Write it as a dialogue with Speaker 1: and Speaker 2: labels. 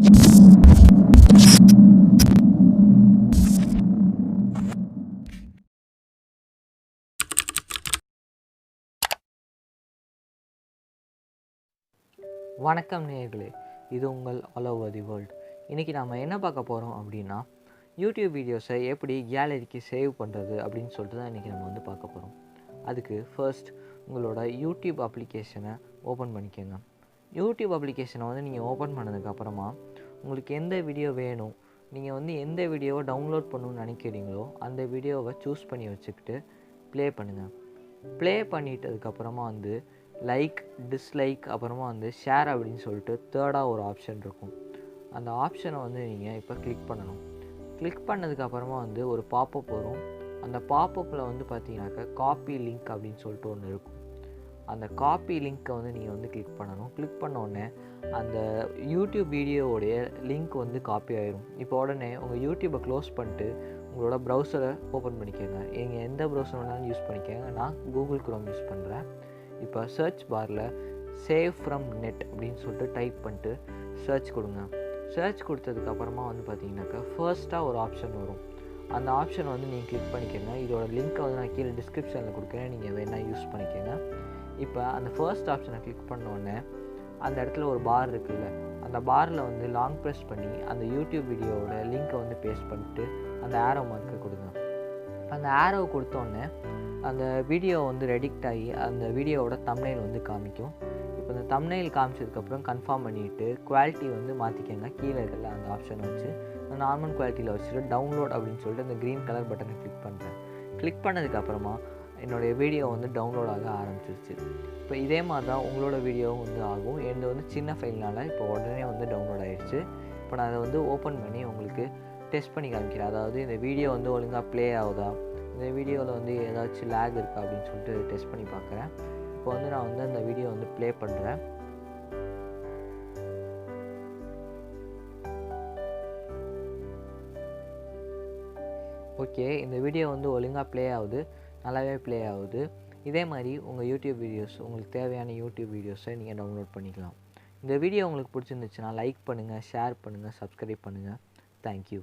Speaker 1: வணக்கம் நேயர்களே, இது உங்கள் ஆல் ஓவர் தி வேர்ல்டு. இன்றைக்கி நம்ம என்ன பார்க்க போகிறோம் அப்படின்னா, யூடியூப் வீடியோஸை எப்படி கேலரிக்கு சேவ் பண்ணுறது அப்படின்னு சொல்லிட்டு தான் இன்றைக்கி நம்ம வந்து பார்க்க போகிறோம். அதுக்கு ஃபர்ஸ்ட் உங்களோட யூடியூப் அப்ளிகேஷனை ஓப்பன் பண்ணிக்கோங்க. யூடியூப் அப்ளிகேஷனை வந்து நீங்கள் ஓப்பன் பண்ணதுக்கப்புறமா உங்களுக்கு எந்த வீடியோ வேணும், நீங்கள் வந்து எந்த வீடியோவை டவுன்லோட் பண்ணணும்னு நினைக்கிறீங்களோ அந்த வீடியோவை சூஸ் பண்ணி வச்சுக்கிட்டு ப்ளே பண்ணுங்கள். ப்ளே பண்ணிட்டதுக்கப்புறமா வந்து லைக், டிஸ்லைக், அப்புறமா வந்து ஷேர் அப்படின்னு சொல்லிட்டு தேர்டாக ஒரு ஆப்ஷன் இருக்கும். அந்த ஆப்ஷனை வந்து நீங்கள் இப்போ கிளிக் பண்ணணும். கிளிக் பண்ணதுக்கப்புறமா வந்து ஒரு பாப்பப் வரும். அந்த பாப்பப்பில் வந்து பார்த்தீங்கன்னாக்கா காப்பி லிங்க் அப்படின்னு சொல்லிட்டு ஒன்று இருக்கும். அந்த காப்பி லிங்க்கை வந்து நீங்கள் வந்து கிளிக் பண்ணணும். கிளிக் பண்ணோடனே அந்த யூடியூப் வீடியோவோடைய லிங்க் வந்து காப்பி ஆகிடும். இப்போ உடனே உங்கள் யூடியூப்பை க்ளோஸ் பண்ணிட்டு உங்களோட ப்ரௌசரை ஓப்பன் பண்ணிக்கோங்க. நீங்கள் எந்த ப்ரௌசர் வேணாலும் யூஸ் பண்ணிக்கோங்க. நான் கூகுள் குரோம் யூஸ் பண்ணுறேன். இப்போ சர்ச் பாரில் சேவ் ஃப்ரம் நெட் அப்படின்னு சொல்லிட்டு டைப் பண்ணிட்டு சர்ச் கொடுங்க. சர்ச் கொடுத்ததுக்கப்புறமா வந்து பார்த்தீங்கன்னாக்கா ஃபர்ஸ்ட்டாக ஒரு ஆப்ஷன் வரும். அந்த ஆப்ஷனை வந்து நீங்கள் கிளிக் பண்ணிக்கோங்க. இதோட லிங்க்கை வந்து நான் கீழே டிஸ்கிரிப்ஷனில் கொடுக்குறேன், நீங்கள் வேணால் யூஸ் பண்ணிக்கோங்க. இப்போ அந்த ஃபர்ஸ்ட் ஆப்ஷனை கிளிக் பண்ணோடனே அந்த இடத்துல ஒரு பார் இருக்குல்ல, அந்த பாரில் வந்து லாங் ப்ரெஸ் பண்ணி அந்த யூடியூப் வீடியோவோட லிங்க்கை வந்து பேஸ்ட் பண்ணிட்டு அந்த ஆரோ மார்க்கை கொடுங்க. அந்த ஆரோ கொடுத்தோடனே அந்த வீடியோ வந்து ரெடிக்ட் ஆகி அந்த வீடியோவோட தம்ப்நெயில் வந்து காமிக்கும். இப்போ அந்த தம்ப்நெயில் காமிச்சதுக்கப்புறம் கன்ஃபார்ம் பண்ணிவிட்டு குவாலிட்டி வந்து மாற்றிக்கோங்க. கீழே இருக்கல அந்த ஆப்ஷனை வச்சு நார்மல் குவாலிட்டியில் வச்சுட்டு டவுன்லோட் அப்படின்னு சொல்லிட்டு அந்த க்ரீன் கலர் பட்டனை கிளிக் பண்ணுறேன். கிளிக் பண்ணதுக்கப்புறமா என்னுடைய வீடியோ வந்து டவுன்லோட் ஆக ஆரம்பிச்சிருச்சு. இப்போ இதே மாதிரி தான் உங்களோட வீடியோவும் வந்து ஆகும். என்னது வந்து சின்ன ஃபைல்னால இப்போ உடனே வந்து டவுன்லோட் ஆகிடுச்சு. இப்போ நான் அதை வந்து ஓப்பன் பண்ணி உங்களுக்கு டெஸ்ட் பண்ணி காமிக்கிறேன். அதாவது இந்த வீடியோ வந்து ஒழுங்காக ப்ளே ஆகுதா, இந்த வீடியோவில் வந்து ஏதாச்சும் லேக் இருக்கா அப்படின்னு சொல்லிட்டு டெஸ்ட் பண்ணி பார்க்குறேன். இப்போ வந்து நான் வந்து அந்த வீடியோ வந்து ப்ளே பண்ணுறேன். ஓகே, இந்த வீடியோ வந்து ஒழுங்காக ப்ளே ஆகுது, நல்லாவே ப்ளே ஆகுது. இதே மாதிரி உங்கள் யூடியூப் வீடியோஸ், உங்களுக்கு தேவையான யூடியூப் வீடியோஸை நீங்கள் டவுன்லோட் பண்ணிக்கலாம். இந்த வீடியோ உங்களுக்கு பிடிச்சிருந்துச்சுன்னா லைக் பண்ணுங்கள், ஷேர் பண்ணுங்கள், சப்ஸ்கிரைப் பண்ணுங்கள். தேங்க்யூ.